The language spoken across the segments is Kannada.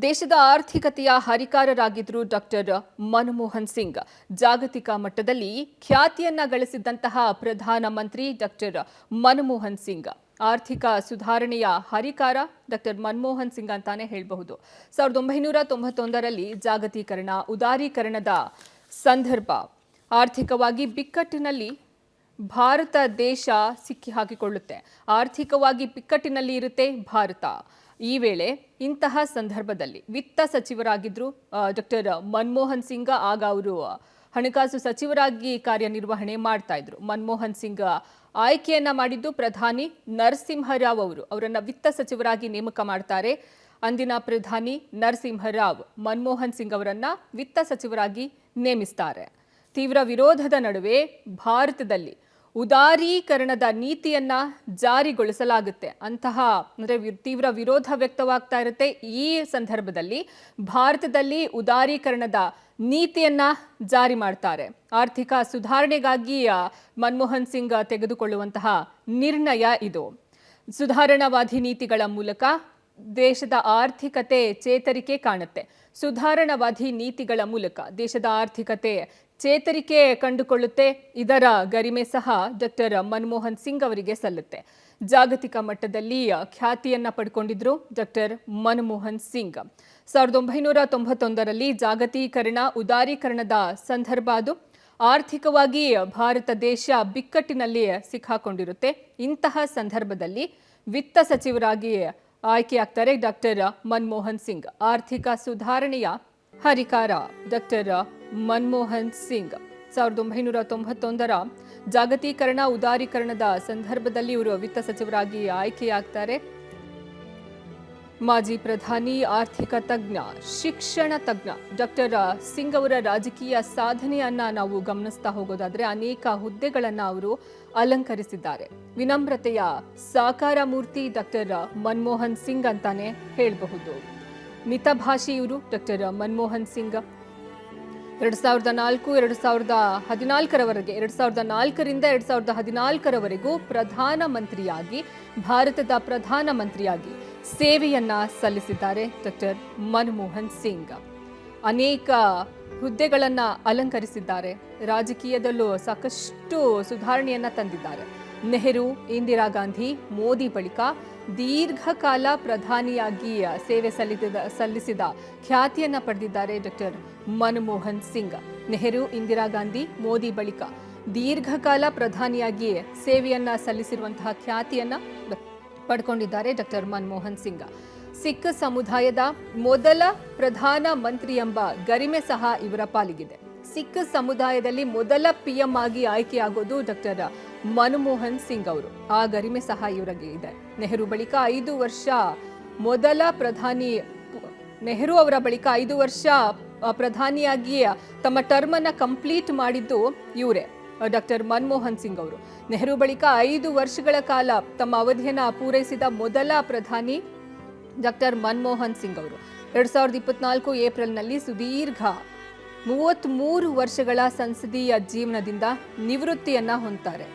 ದೇಶದ ಆರ್ಥಿಕತೆಯ ಹರಿಕಾರರಾಗಿದ್ದರು ಡಾಕ್ಟರ್ ಮನಮೋಹನ್ ಸಿಂಗ್. ಜಾಗತಿಕ ಮಟ್ಟದಲ್ಲಿ ಖ್ಯಾತಿಯನ್ನ ಗಳಿಸಿದಂತಹ ಪ್ರಧಾನಮಂತ್ರಿ ಡಾಕ್ಟರ್ ಮನಮೋಹನ್ ಸಿಂಗ್. ಆರ್ಥಿಕ ಸುಧಾರಣೆಯ ಹರಿಕಾರ ಡಾಕ್ಟರ್ ಮನಮೋಹನ್ ಸಿಂಗ್ ಅಂತಾನೆ ಹೇಳಬಹುದು. 1991ರಲ್ಲಿ ಜಾಗತೀಕರಣ, ಉದಾರೀಕರಣದ ಸಂದರ್ಭ, ಆರ್ಥಿಕವಾಗಿ ಬಿಕ್ಕಟ್ಟಿನಲ್ಲಿ ಭಾರತ ದೇಶ ಸಿಕ್ಕಿ ಹಾಕಿಕೊಳ್ಳುತ್ತೆ. ಆರ್ಥಿಕವಾಗಿ ಬಿಕ್ಕಟ್ಟಿನಲ್ಲಿ ಇರುತ್ತೆ ಭಾರತ. ಈ ವೇಳೆ ಇಂತಹ ಸಂದರ್ಭದಲ್ಲಿ ವಿತ್ತ ಸಚಿವರಾಗಿದ್ದರು ಡಾಕ್ಟರ್ ಮನಮೋಹನ್ ಸಿಂಗ್. ಆಗ ಅವರು ಹಣಕಾಸು ಸಚಿವರಾಗಿ ಕಾರ್ಯನಿರ್ವಹಣೆ ಮಾಡ್ತಾ ಇದ್ರು. ಮನಮೋಹನ್ ಸಿಂಗ್ ಆಯ್ಕೆಯನ್ನ ಮಾಡಿದ್ದು ಪ್ರಧಾನಿ ನರಸಿಂಹರಾವ್ ಅವರನ್ನ ವಿತ್ತ ಸಚಿವರಾಗಿ ನೇಮಕ ಮಾಡ್ತಾರೆ. ಅಂದಿನ ಪ್ರಧಾನಿ ನರಸಿಂಹರಾವ್ ಮನಮೋಹನ್ ಸಿಂಗ್ ಅವರನ್ನ ವಿತ್ತ ಸಚಿವರಾಗಿ ನೇಮಿಸ್ತಾರೆ. ತೀವ್ರ ವಿರೋಧದ ನಡುವೆ ಭಾರತದಲ್ಲಿ ಉದಾರೀಕರಣದ ನೀತಿಯನ್ನ ಜಾರಿಗೊಳಿಸಲಾಗುತ್ತೆ. ಅಂತಹ ಅಂದರೆ ತೀವ್ರ ವಿರೋಧ ವ್ಯಕ್ತವಾಗ್ತಾ ಇರುತ್ತೆ. ಈ ಸಂದರ್ಭದಲ್ಲಿ ಭಾರತದಲ್ಲಿ ಉದಾರೀಕರಣದ ನೀತಿಯನ್ನ ಜಾರಿ ಮಾಡ್ತಾರೆ. ಆರ್ಥಿಕ ಸುಧಾರಣೆಗಾಗಿ ಮನಮೋಹನ್ ಸಿಂಗ್ ತೆಗೆದುಕೊಳ್ಳುವಂತಹ ನಿರ್ಣಯ ಇದು. ಸುಧಾರಣಾವಾದಿ ನೀತಿಗಳ ಮೂಲಕ ದೇಶದ ಆರ್ಥಿಕತೆ ಚೇತರಿಕೆ ಕಾಣುತ್ತೆ. ಸುಧಾರಣಾವಾದಿ ನೀತಿಗಳ ಮೂಲಕ ದೇಶದ ಆರ್ಥಿಕತೆ ಚೇತರಿಕೆ ಕಂಡುಕೊಳ್ಳುತ್ತೆ. ಇದರ ಗರಿಮೆ ಸಹ ಡಾಕ್ಟರ್ ಮನಮೋಹನ್ ಸಿಂಗ್ ಅವರಿಗೆ ಸಲ್ಲುತ್ತೆ. ಜಾಗತಿಕ ಮಟ್ಟದಲ್ಲಿ ಖ್ಯಾತಿಯನ್ನ ಪಡ್ಕೊಂಡಿದ್ರು ಡಾಕ್ಟರ್ ಮನಮೋಹನ್ ಸಿಂಗ್. 1991ರಲ್ಲಿ ಜಾಗತೀಕರಣ, ಉದಾರೀಕರಣದ ಸಂದರ್ಭ ಅದು. ಆರ್ಥಿಕವಾಗಿ ಭಾರತ ದೇಶ ಬಿಕ್ಕಟ್ಟಿನಲ್ಲಿ ಸಿಕ್ಕಾಕೊಂಡಿರುತ್ತೆ. ಇಂತಹ ಸಂದರ್ಭದಲ್ಲಿ ವಿತ್ತ ಸಚಿವರಾಗಿ ಆಯ್ಕೆಯಾಗ್ತಾರೆ ಡಾಕ್ಟರ್ ಮನಮೋಹನ್ ಸಿಂಗ್. ಆರ್ಥಿಕ ಸುಧಾರಣೆಯ ಹರಿಕಾರ ಡಾಕ್ಟರ್ ಮನಮೋಹನ್ ಸಿಂಗ್ 1991ರ ಜಾಗತೀಕರಣ, ಉದಾರೀಕರಣದ ಸಂದರ್ಭದಲ್ಲಿ ಇವರು ವಿತ್ತ ಸಚಿವರಾಗಿ ಆಯ್ಕೆಯಾಗ್ತಾರೆ. ಮಾಜಿ ಪ್ರಧಾನಿ, ಆರ್ಥಿಕ ತಜ್ಞ, ಶಿಕ್ಷಣ ತಜ್ಞ ಡಾಕ್ಟರ್ ಸಿಂಗ್ ಅವರ ರಾಜಕೀಯ ಸಾಧನೆಯನ್ನ ನಾವು ಗಮನಿಸ್ತಾ ಹೋಗೋದಾದ್ರೆ ಅನೇಕ ಹುದ್ದೆಗಳನ್ನ ಅವರು ಅಲಂಕರಿಸಿದ್ದಾರೆ. ವಿನಮ್ರತೆಯ ಸಾಕಾರ ಮೂರ್ತಿ ಡಾಕ್ಟರ್ ಮನಮೋಹನ್ ಸಿಂಗ್ ಅಂತಾನೆ ಹೇಳಬಹುದು. ಮಿತಭಾಷಿ ಇವರು ಡಾಕ್ಟರ್ ಮನಮೋಹನ್ ಸಿಂಗ್. 2004-2014ರವರೆಗೆ 2004ರಿಂದ 2014ರವರೆಗೂ ಪ್ರಧಾನಮಂತ್ರಿಯಾಗಿ, ಭಾರತದ ಪ್ರಧಾನಮಂತ್ರಿಯಾಗಿ ಸೇವೆಯನ್ನ ಸಲ್ಲಿಸಿದ್ದಾರೆ ಡಾಕ್ಟರ್ ಮನಮೋಹನ್ ಸಿಂಗ್. ಅನೇಕ ಹುದ್ದೆಗಳನ್ನ ಅಲಂಕರಿಸಿದ್ದಾರೆ. ರಾಜಕೀಯದಲ್ಲೂ ಸಾಕಷ್ಟು ಸುಧಾರಣೆಯನ್ನ ತಂದಿದ್ದಾರೆ. ನೆಹರು, ಇಂದಿರಾ ಗಾಂಧಿ, ಮೋದಿ ಬಳಿಕ ದೀರ್ಘಕಾಲ ಪ್ರಧಾನಿಯಾಗಿ ಸೇವೆ ಸಲ್ಲಿಸಿದ ಖ್ಯಾತಿಯನ್ನ ಪಡೆದಿದ್ದಾರೆ ಡಾಕ್ಟರ್ ಮನಮೋಹನ್ ಸಿಂಗ್. ನೆಹರು, ಇಂದಿರಾ ಗಾಂಧಿ, ಮೋದಿ ಬಳಿಕ ದೀರ್ಘಕಾಲ ಪ್ರಧಾನಿಯಾಗಿ ಸೇವೆಯನ್ನ ಸಲ್ಲಿಸಿರುವಂತಹ ಖ್ಯಾತಿಯನ್ನ ಪಡ್ಕೊಂಡಿದ್ದಾರೆ ಡಾಕ್ಟರ್ ಮನಮೋಹನ್ ಸಿಂಗ್. ಸಿಖ್ ಸಮುದಾಯದ ಮೊದಲ ಪ್ರಧಾನ ಮಂತ್ರಿ ಎಂಬ ಗರಿಮೆ ಸಹ ಇವರ ಪಾಲಿಗಿದೆ. ಸಿಖ್ ಸಮುದಾಯದಲ್ಲಿ ಮೊದಲ PM ಆಗಿ ಆಯ್ಕೆಯಾಗೋದು ಡಾಕ್ಟರ್ ಮನಮೋಹನ್ ಸಿಂಗ್ ಅವರು. ಆ ಗರಿಮೆ ಸಹ ಇವರಿಗೆ ಇದೆ. ನೆಹರು ಬಳಿಕ 5 ವರ್ಷ ಮೊದಲ ಪ್ರಧಾನಿ, ನೆಹರು ಅವರ ಬಳಿಕ 5 ವರ್ಷ ಪ್ರಧಾನಿಯಾಗಿ ತಮ್ಮ ಟರ್ಮ್ ಅನ್ನ ಕಂಪ್ಲೀಟ್ ಮಾಡಿದ್ದು ಇವರೇ, ಡಾಕ್ಟರ್ ಮನಮೋಹನ್ ಸಿಂಗ್ ಅವರು. ನೆಹರು ಬಳಿಕ 5 ವರ್ಷಗಳ ಕಾಲ ತಮ್ಮ ಅವಧಿಯನ್ನ ಪೂರೈಸಿದ ಮೊದಲ ಪ್ರಧಾನಿ ಡಾಕ್ಟರ್ ಮನಮೋಹನ್ ಸಿಂಗ್ ಅವರು. 2024 ಏಪ್ರಿಲ್ನಲ್ಲಿ ಸುದೀರ್ಘ 33 ವರ್ಷಗಳ ಸಂಸದೀಯ ಜೀವನದಿಂದ ನಿವೃತ್ತಿಯನ್ನ ಹೊಂದ್ತಾರೆ.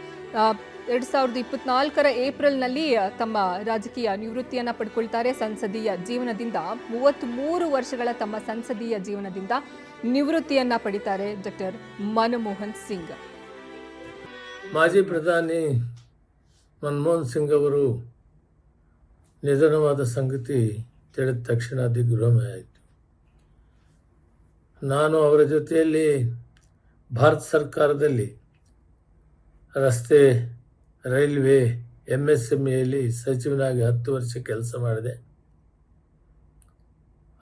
2024ರ ಏಪ್ರಿಲ್ನಲ್ಲಿ ತಮ್ಮ ರಾಜಕೀಯ ನಿವೃತ್ತಿಯನ್ನ ಪಡ್ಕೊಳ್ತಾರೆ. ಸಂಸದೀಯ ಜೀವನದಿಂದ 33 ವರ್ಷಗಳ ತಮ್ಮ ಸಂಸದೀಯ ಜೀವನದಿಂದ ನಿವೃತ್ತಿಯನ್ನ ಪಡಿತಾರೆ ಡಾಕ್ಟರ್ ಮನಮೋಹನ್ ಸಿಂಗ್. ಮಾಜಿ ಪ್ರಧಾನಿ ಮನಮೋಹನ್ ಸಿಂಗ್ ಅವರು ನಿಧನವಾದ ಸಂಗತಿ ತಿಳಿದ ತಕ್ಷಣ ದಿಗ್ಭ್ರಮೆ ಆಯಿತು. ನಾನು ಅವರ ಜೊತೆಯಲ್ಲಿ ಭಾರತ ಸರ್ಕಾರದಲ್ಲಿ ರಸ್ತೆ, ರೈಲ್ವೆ, MSMEಯಲ್ಲಿ ಸಚಿವನಾಗಿ 10 ವರ್ಷ ಕೆಲಸ ಮಾಡಿದೆ.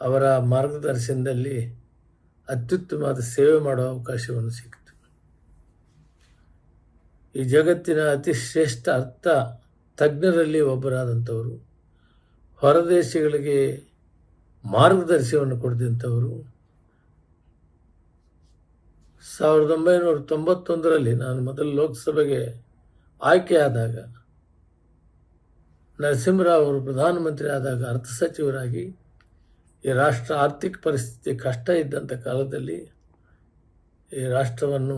ಅವರ ಮಾರ್ಗದರ್ಶನದಲ್ಲಿ ಅತ್ಯುತ್ತಮವಾದ ಸೇವೆ ಮಾಡುವ ಅವಕಾಶವನ್ನು ಸಿಕ್ಕಿತು. ಈ ಜಗತ್ತಿನ ಅತಿ ಶ್ರೇಷ್ಠ ಅರ್ಥ ತಜ್ಞರಲ್ಲಿ ಒಬ್ಬರಾದಂಥವರು, ಹೊರದೇಶಗಳಿಗೆ ಮಾರ್ಗದರ್ಶನವನ್ನು ಕೊಡಿದಂಥವರು. 1991ರಲ್ಲಿ ನಾನು ಮೊದಲು ಲೋಕಸಭೆಗೆ ಆಯ್ಕೆಯಾದಾಗ, ನರಸಿಂಹರಾವ್ ಅವರು ಪ್ರಧಾನಮಂತ್ರಿ ಆದಾಗ ಅರ್ಥ ಸಚಿವರಾಗಿ ಈ ರಾಷ್ಟ್ರ ಆರ್ಥಿಕ ಪರಿಸ್ಥಿತಿ ಕಷ್ಟ ಇದ್ದಂಥ ಕಾಲದಲ್ಲಿ ಈ ರಾಷ್ಟ್ರವನ್ನು